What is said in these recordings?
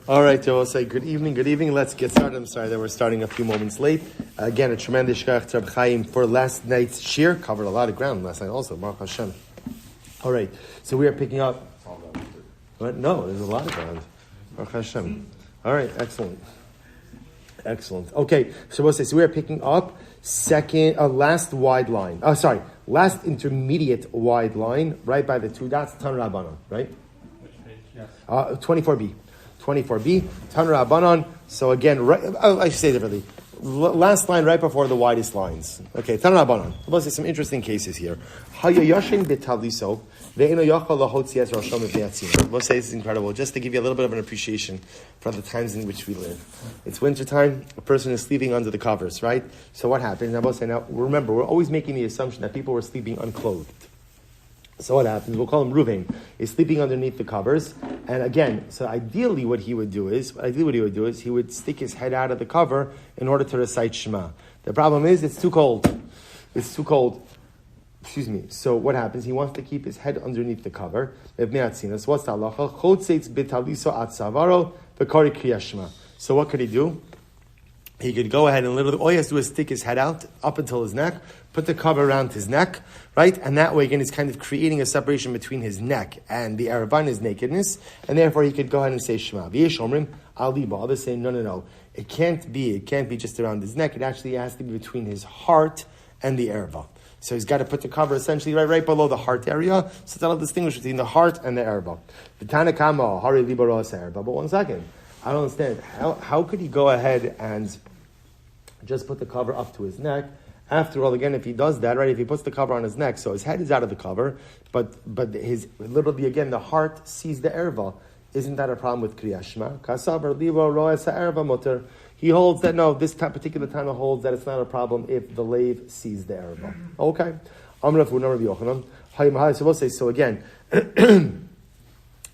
All right, so I'll say good evening. Let's get started. I'm sorry that we're starting a few moments late. Again, a tremendous shkach to Reb Chaim for last night's shir. Covered a lot of ground last night also, Baruch Hashem. All right, so we are picking up... What? No, there's a lot of ground. Baruch Hashem. All right, excellent. Okay, so we'll say, so we are picking up last wide line. Last intermediate wide line, right by the two dots, Tan Rabbanon, right? Which page? Yes. 24b. 24b, Tan Rabbanon. So again, I should say differently. Last line right before the widest lines. Okay, Tan Rabbanon. We'll see some interesting cases here. We'll say this is incredible, just to give you a little bit of an appreciation for the times in which we live. It's wintertime, a person is sleeping under the covers, right? So what happens? Now remember, we're always making the assumption that people were sleeping unclothed. So what happens? We'll call him Ruvain. He's sleeping underneath the covers. And again, so ideally what he would do is he would stick his head out of the cover in order to recite Shema. The problem is it's too cold. So what happens? He wants to keep his head underneath the cover. So what's the halacha? So what could he do? He could go ahead and literally, all he has to do is stick his head out up until his neck, put the cover around his neck, right? And that way, again, he's kind of creating a separation between his neck and the Erevan, his nakedness, and therefore he could go ahead and say Shema. V'yesh omrim al liba. Others say, no. It can't be just around his neck. It actually has to be between his heart and the Erevan. So he's got to put the cover essentially right below the heart area, so that'll distinguish between the heart and the Erevan. But 1 second. I don't understand. How could he go ahead and just put the cover up to his neck? After all, again, if he does that, right, if he puts the cover on his neck, so his head is out of the cover, but his, literally, again, the heart sees the erva. Isn't that a problem with Kriyat Shema? He holds that, no, this particular time holds that it's not a problem if the lave sees the erva. Okay. So we'll say, so again,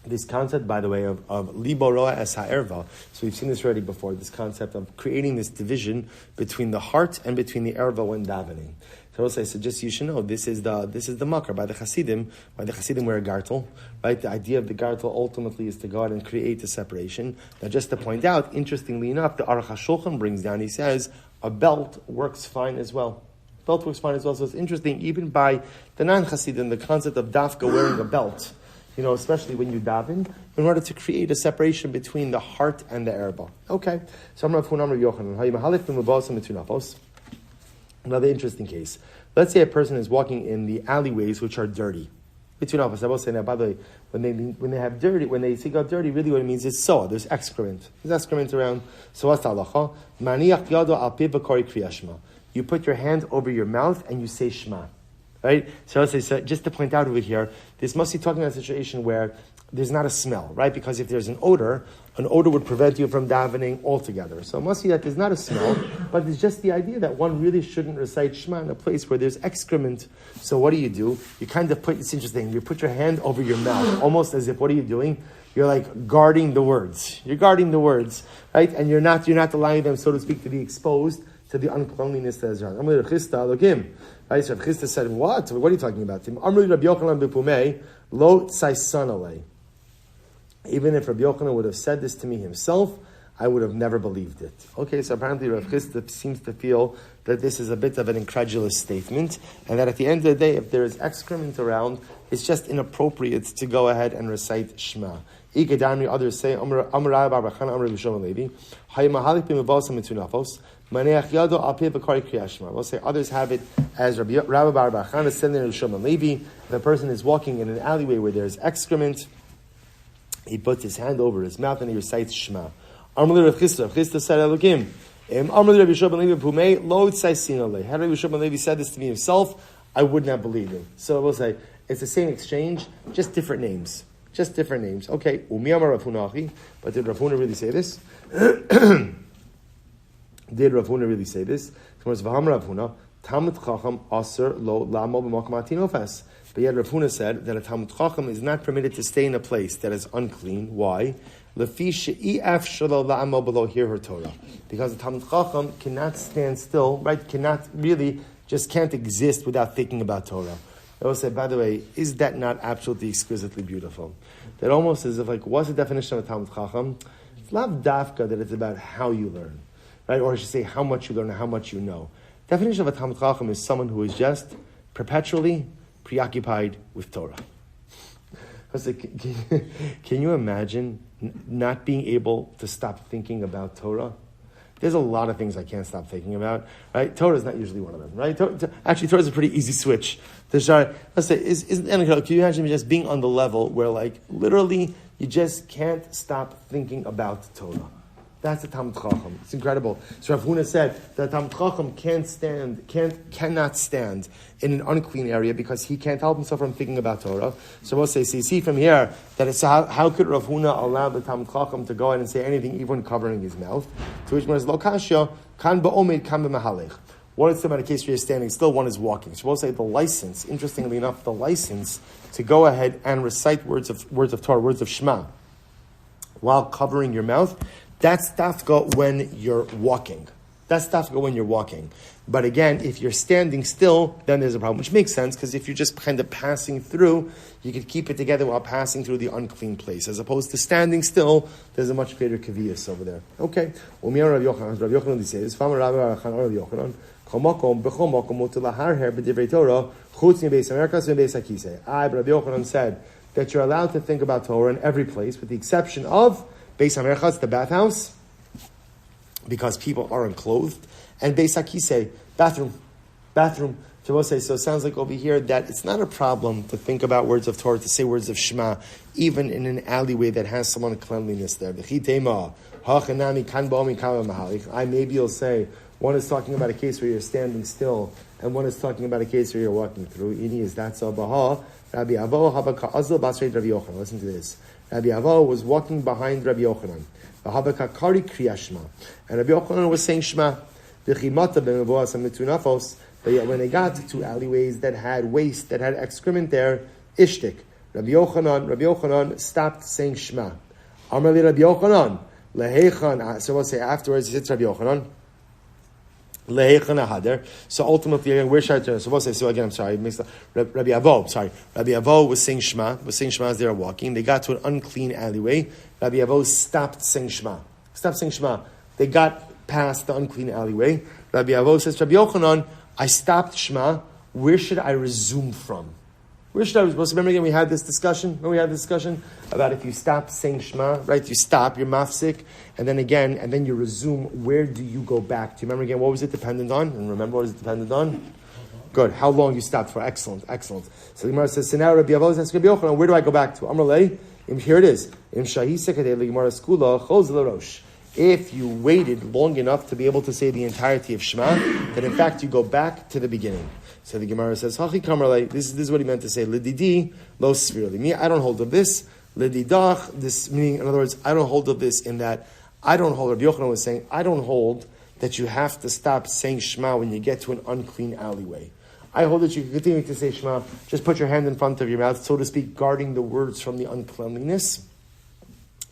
this concept, by the way, of libo roa es ha'erva. So we've seen this already before. This concept of creating this division between the heart and between the erva when davening. So I'll say, so just you should know, this is the makar by the Hasidim. By the Hasidim wear a gartel, right? The idea of the gartel ultimately is to go out and create the separation. Now, just to point out, interestingly enough, the Aruch HaShulchan brings down. He says a belt works fine as well. So it's interesting, even by the non-Hasidim, the concept of dafka wearing a belt. Especially when you daven, in order to create a separation between the heart and the erba. Okay. So another interesting case. Let's say a person is walking in the alleyways which are dirty. Between us, I will say now, by the way, when they have dirty, when they say got dirty, really what it means is there's excrement. There's excrement around. So what's the halacha? You put your hand over your mouth and you say Shema. Right? So let's say, just to point out over here, this must be talking about a situation where there's not a smell, right? Because if there's an odor would prevent you from davening altogether. So it must be that there's not a smell, but it's just the idea that one really shouldn't recite Shema in a place where there's excrement. So what do? You kind of it's interesting, you put your hand over your mouth, almost as if, what are you doing? You're like guarding the words. You're guarding the words, right? And you're not allowing them, so to speak, to be exposed to the uncleanliness that is around. Right, so Rav Chisda said, what? What are you talking about? Even if Rabbi Yochanan would have said this to me himself, I would have never believed it. Okay, so apparently Rav Chisda seems to feel that this is a bit of an incredulous statement, and that at the end of the day, if there is excrement around, it's just inappropriate to go ahead and recite Shema. Others say, we'll say others have it as Rabbi Bar Bar Chana said in Rishon Levi. If a person is walking in an alleyway where there's excrement, he puts his hand over his mouth and he recites Shema. Amalei Rav Chisda said Elokim. Amalei Rabbi Shimon Levi Pumei Lo Tzaisin Alei. Had Rabbi Shimon Levi said this to me himself, I would not believe him. So we'll say it's the same exchange, just different names. Okay, Umi Amar Rav Huna, but did Rav Huna really say this? Did Rav Huna really say this? Rav Huna, Talmud Chacham Aser Lo Lamo B'Makom Atinofas. But yet Rav Huna said that a Talmud Chacham is not permitted to stay in a place that is unclean. Why? Lefi she'ef shelo la'amo below hear her Torah. Because the Talmud Chacham cannot stand still, right? Can't exist without thinking about Torah. I will say, by the way, is that not absolutely exquisitely beautiful? That almost as if, what's the definition of a Talmud Chacham? It's not dafka that it's about how you learn, right? Or I should say how much you learn and how much you know. Definition of a Talmid Chacham is someone who is just perpetually preoccupied with Torah. I was like, can you imagine not being able to stop thinking about Torah? There's a lot of things I can't stop thinking about, right? Torah is not usually one of them, right? Actually, Torah is a pretty easy switch. Let's say, can you imagine just being on the level where, like, literally, you just can't stop thinking about Torah? That's the Talmid Chacham. It's incredible. So Rav Huna said that Talmid Chacham cannot stand in an unclean area because he can't help himself from thinking about Torah. So we'll say, so you see from here that it's how could Rav Huna allow the Talmid Chacham to go ahead and say anything, even covering his mouth? To which one is lo kashya, kan ba'omed, kan b'mahalech. One is about a case where you're standing still, one is walking. So we'll say the license, interestingly enough, the license to go ahead and recite words of Torah, words of Shema, while covering your mouth, that's tafka when you're walking. That's tafka when you're walking. But again, if you're standing still, then there's a problem, which makes sense, because if you're just kind of passing through, you could keep it together while passing through the unclean place. As opposed to standing still, there's a much greater kaviyas over there. Okay. Rav Yochanan says, Rabbi Yochanan said that you're allowed to think about Torah in every place, with the exception of Beis HaMerchatz, the bathhouse, because people are unclothed, and Beis HaKisei, bathroom. So it sounds like over here that it's not a problem to think about words of Torah, to say words of Shema, even in an alleyway that has some uncleanliness there. Maybe you'll say, one is talking about a case where you're standing still, and one is talking about a case where you're walking through. Ini is that so baha. Rabbi Avo habaka azal basrei Rabbi Yochanan. Listen to this. Rabbi Avo was walking behind Rabbi Yochanan. Habaka kari kriyashma, and Rabbi Yochanan was saying Shema. V'chimata b'mevoas hamitunafos. But yet, when they got to alleyways that had waste, that had excrement there, ishtik. Rabbi Yochanan stopped saying Shema. Amar li Rabbi Yochanan lehechan. So we'll say afterwards. He said to Rabbi Yochanan. So ultimately, where should I turn? So we'll say, so again, I'm sorry, Rabbi Avo was saying Shema as they were walking. They got to an unclean alleyway. Rabbi Avo stopped saying Shema. They got past the unclean alleyway. Rabbi Avo says, Rabbi Yochanan, I stopped Shema. Where should I resume from? Remember again, we had this discussion about if you stop saying Shema, right? You stop, you're mafsik, and then you resume. Where do you go back to? Remember again, what was it dependent on? And remember what was it dependent on? Good. How long you stopped for? Excellent. So the Gemara says, so now Rabbi Avo says, Rabbi Yochanan, where do I go back to? Amrlei, here it is. If you waited long enough to be able to say the entirety of Shema, then in fact you go back to the beginning. So the Gemara says, Hachi Kamarlei, this is what he meant to say, Lididi, lo svirli. Me, I don't hold of this. Lididach, this meaning, in other words, I don't hold of this in that I don't hold, Rabbi Yochanan was saying, I don't hold that you have to stop saying Shema when you get to an unclean alleyway. I hold that you can continue to say Shema, just put your hand in front of your mouth, so to speak, guarding the words from the uncleanliness,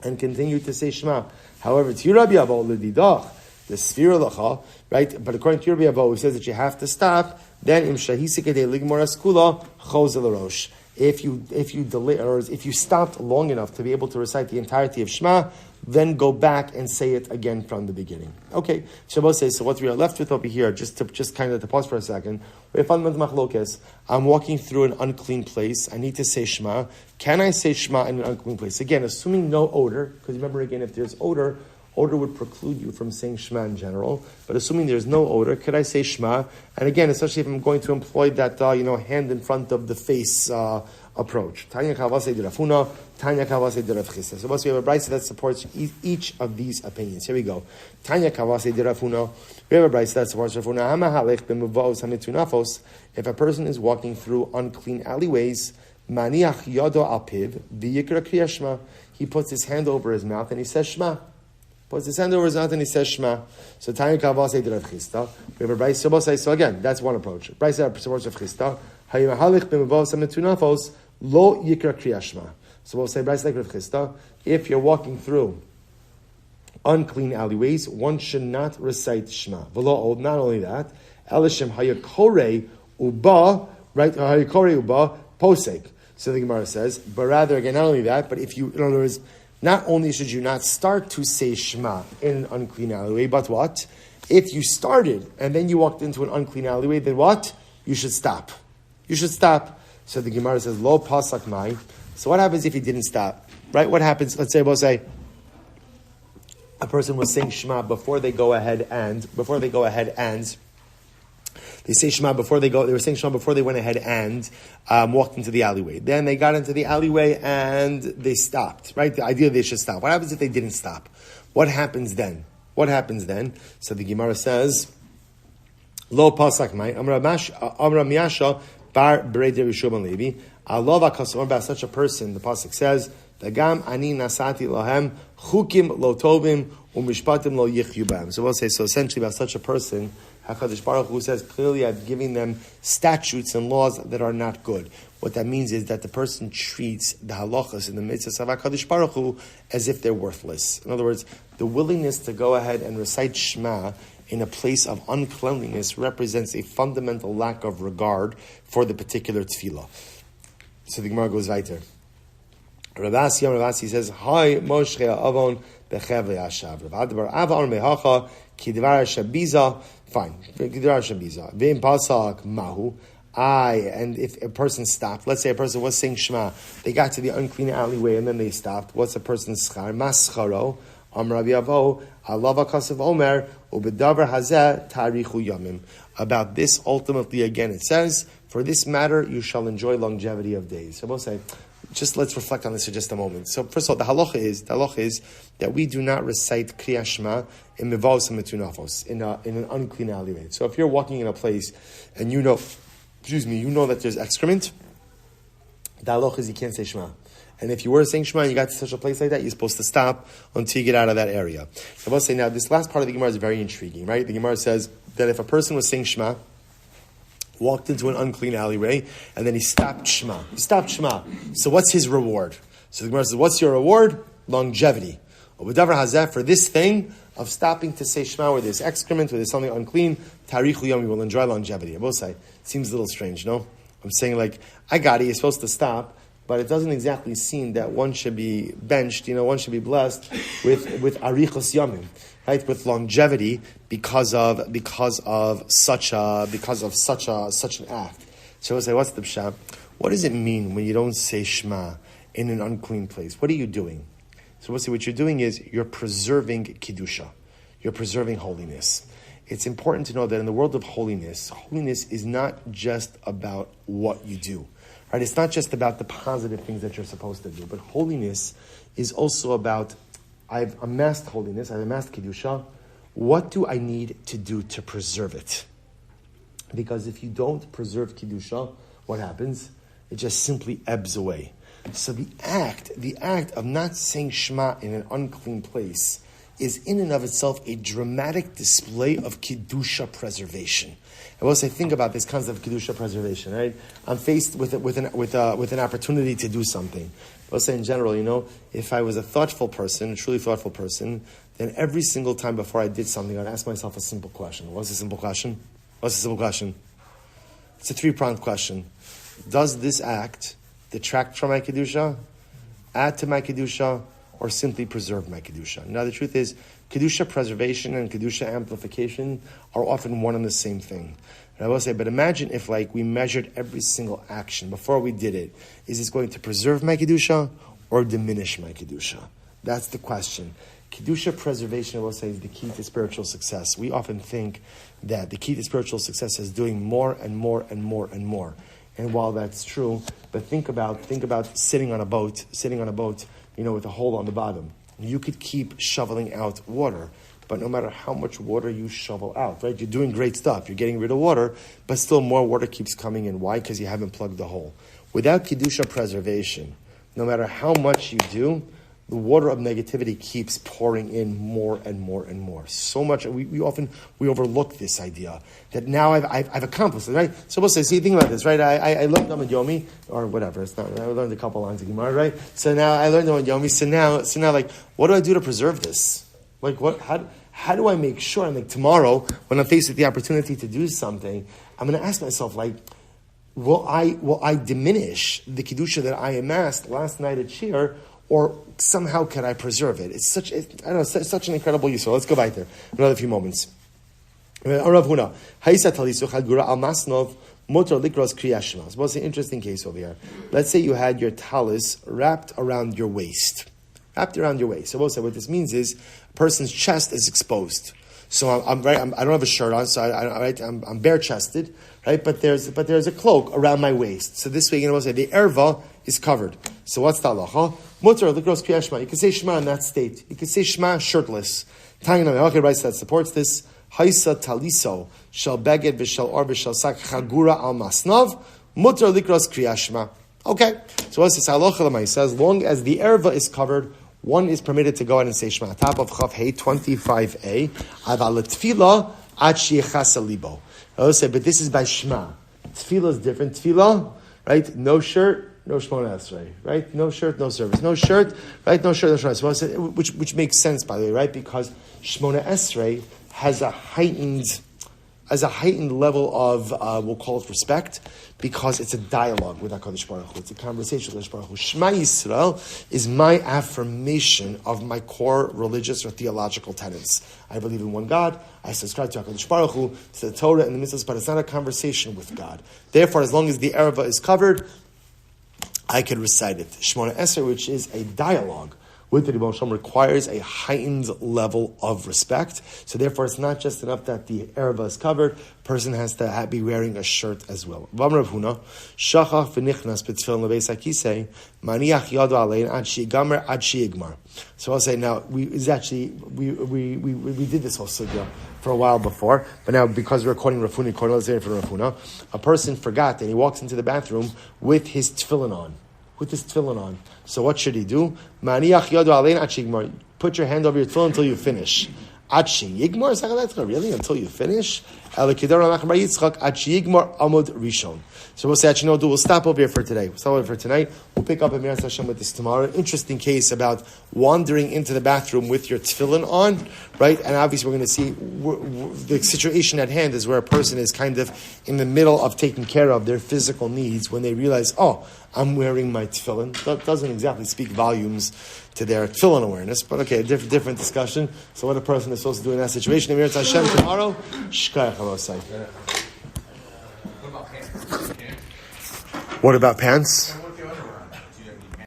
and continue to say Shema. However, to you, Rabbi Avo, Lididach, the Sfira Lacha, right? But according to Rabbi Avo, who says that you have to stop, then im shahisikede ligmor askula chozel rosh. If you delay, or if you stopped long enough to be able to recite the entirety of Shema, then go back and say it again from the beginning. Okay, Shabbos says, so what we are left with over here, just kind of to pause for a second, I'm walking through an unclean place, I need to say Shema. Can I say Shema in an unclean place? Again, assuming no odor, because remember again, if there's odor would preclude you from saying Shema in general. But assuming there's no odor, could I say Shema? And again, especially if I'm going to employ that, hand in front of the face approach. Tanya Kavase de Rafuna, Tanya Kavase de Rav Chisda. So once we have a brayso that supports each of these opinions. Here we go. Tanya Kavase de Rafuna. We have a brayso that supports Rafuna. Hama halech b'muvos hamitunafos. If a person is walking through unclean alleyways, maniach yodo al piv v'yikra kriya Shema. He puts his hand over his mouth and he says Shema. Puts his hand over his mouth and he says Shema. So Tanya Kavase de Rav Chisda. We have a brayso. So again, that's one approach. Brayso that supports Rav Chisda. Hayimahalich b'muvos hamitunafos. Lo yikra kriya Shema. So we'll say, like Rav Chisda, if you're walking through unclean alleyways, one should not recite Shema. V'lo, not only that, Elishem hayakore uba, right? Hayakore uba posek. So the Gemara says, but rather, again, not only that, but if you, in other words, not only should you not start to say Shema in an unclean alleyway, but what? If you started and then you walked into an unclean alleyway, then what? You should stop. You should stop. So the Gemara says, Lo pasak mai. So what happens if he didn't stop? Right? What happens? Let's say, we'll say, a person was saying Shema before they go ahead and they say Shema before they go. They were saying Shema before they went ahead and walked into the alleyway. Then they got into the alleyway and they stopped. Right? The idea they should stop. What happens if they didn't stop? What happens then? What happens then? So the Gemara says, Lo pasak mai amra miyasha bar bereder Yeshua Levi. Allah v'kasor about such a person. The pasuk says, Dagam ani nasati lahem chukim lo tovim umishpatim lo yichyu b'hem. So we'll say, so essentially about such a person, HaKadosh Baruch Hu says, clearly I've given them statutes and laws that are not good. What that means is that the person treats the halachas in the mitzvahs of HaKadosh Baruch Hu as if they're worthless. In other words, the willingness to go ahead and recite Shema in a place of uncleanliness represents a fundamental lack of regard for the particular tefillah. So the Gemara goes weiter. Ravasi says, Hi Moshe Avon Bechevle Ashav. Ravadbar Avon Mehacha Kidvar Shabiza. Fine. Kidvar Shabiza. Vim Pasak Mahu. And if a person stopped, let's say a person was saying Shema, they got to the unclean alleyway and then they stopped. What's a person's schar? Mascharo. Amrabi Avo. Alava Kasav Omer. Ubedavar Hazeh Tarichu Yamim. About this, ultimately, again, it says, for this matter, you shall enjoy longevity of days. So we'll say, just let's reflect on this for just a moment. So first of all, the halacha is that we do not recite Kriyas Shema in mevavos and metunafos, in an unclean alleyway. So if you're walking in a place and you know that there's excrement, the halacha is you can't say Shema. And if you were saying Shema and you got to such a place like that, you're supposed to stop until you get out of that area. So we'll say now, this last part of the Gemara is very intriguing, right? The Gemara says that if a person was saying Shema, walked into an unclean alleyway, and then he stopped Shema. So what's his reward? So the Gemara says, what's your reward? Longevity. For this thing of stopping to say Shema where there's excrement, where there's something unclean, Tarichu Yomi will enjoy longevity. I will say, it seems a little strange, no? I'm saying like, I got it, you're supposed to stop, but it doesn't exactly seem that one should be benched, one should be blessed with arichos yamim, right? With longevity because of such an act. So we'll say, what's the pshat? What does it mean when you don't say Shema in an unclean place? What are you doing? So we'll say what you're doing is you're preserving kedusha, you're preserving holiness. It's important to know that in the world of holiness is not just about what you do. Right? It's not just about the positive things that you're supposed to do, but holiness is also about, I've amassed holiness, I've amassed Kedusha. What do I need to do to preserve it? Because if you don't preserve Kedusha, what happens? It just simply ebbs away. So the act of not saying Shema in an unclean place is in and of itself a dramatic display of Kedusha preservation. And once I think about this concept of Kedusha preservation, right? I'm faced with an opportunity to do something. I'll say in general, if I was a thoughtful person, a truly thoughtful person, then every single time before I did something, I'd ask myself a simple question. What's the simple question? It's a three-pronged question. Does this act detract from my Kedusha, add to my Kedusha, or simply preserve my Kedusha? Now the truth is, Kedusha preservation and Kedusha amplification are often one and the same thing. And I will say, but imagine if we measured every single action before we did it. Is this going to preserve my Kedusha or diminish my Kedusha? That's the question. Kedusha preservation, I will say, is the key to spiritual success. We often think that the key to spiritual success is doing more and more and more and more. And while that's true, but think about sitting on a boat, with a hole on the bottom. You could keep shoveling out water, but no matter how much water you shovel out, right? You're doing great stuff. You're getting rid of water, but still more water keeps coming in. Why? Because you haven't plugged the hole. Without Kedusha preservation, no matter how much you do, the water of negativity keeps pouring in more and more and more. So much, we often overlook this idea that now I've accomplished it, right? So we'll say, see, think about this, right? I learned Amud Yomi, or whatever, it's not, I learned a couple lines of Gemara, right? So now I learned Amud Yomi, so now, what do I do to preserve this? How do I make sure, tomorrow, when I'm faced with the opportunity to do something, I'm going to ask myself, will I diminish the Kedusha that I amassed last night at Shir, or somehow can I preserve it? It's such such an incredible use. So let's go back there another few moments. Rav Huna, Haisa Talisu Chagura al Masnov Motor Likros Kriyashma. So what's an interesting case over here? Let's say you had your talis wrapped around your waist. Wrapped around your waist. So what this means is a person's chest is exposed. So I don't have a shirt on, so I'm bare chested, right? But there's a cloak around my waist. So this way, you know, say the erva is covered. So what's the halacha? Mutar l'gros kriyashma. You can say shema in that state. You can say shema shirtless. Tanya Melachir writes that supports this. Haisa taliso shall beged v'shal or v'shal sak chagura al masnav mutar l'gros kriyashma. Okay. So what's this halacha l'maisa? As long as the erva is covered, one is permitted to go out and say Shema. Top of Chav Hey 25a. Aval tefillah ad sheyechasa libo. I will say, but this is by Shema. Tefillah is different. Tefillah, right? No shirt, no Shmona Esrei, right? No shirt, no service. No shirt, right? No shirt, no service. So which makes sense, by the way, right? Because Shmona Esrei has a heightened level of, we'll call it respect, because it's a dialogue with HaKadosh Baruch Hu. It's a conversation with HaKadosh Baruch Hu. Shema Yisrael is my affirmation of my core religious or theological tenets. I believe in one God. I subscribe to HaKadosh Baruch Hu, to the Torah and the mitzvahs, but it's not a conversation with God. Therefore, as long as the erva is covered, I could recite it. Shmona Esrei, which is a dialogue with the Rebbe Shalom, requires a heightened level of respect. So therefore, it's not just enough that the erva is covered. Person has to be wearing a shirt as well. V'amar Rav Huna, shachach v'nichnas b'tefillin lebeis hakisei, maniach yado alein ad sheyigamer ad sheyigmar. So I'll say now, we did this whole sugya for a while before, but now because we're quoting Rav Huna, let's say from Rav Huna, a person forgot and he walks into the bathroom with his tefillin on. So what should he do? Maniach yado alein ad sheyigmar. Put your hand over your tefillin until you finish. Ad sheyigmar? Really? Until you finish? Ad sheyigmar Amud Rishon. So we'll say, actually, no, we'll stop over here for today. We'll stop over for tonight. We'll pick up a Miras Hashem with this tomorrow. An interesting case about wandering into the bathroom with your tefillin on, right? And obviously we're going to see the situation at hand is where a person is kind of in the middle of taking care of their physical needs when they realize, oh, I'm wearing my tefillin. That doesn't exactly speak volumes to their tefillin awareness, but okay, different discussion. So what a person is supposed to do in that situation. Miras Hashem tomorrow. Shkayach Hamosai. What about pants?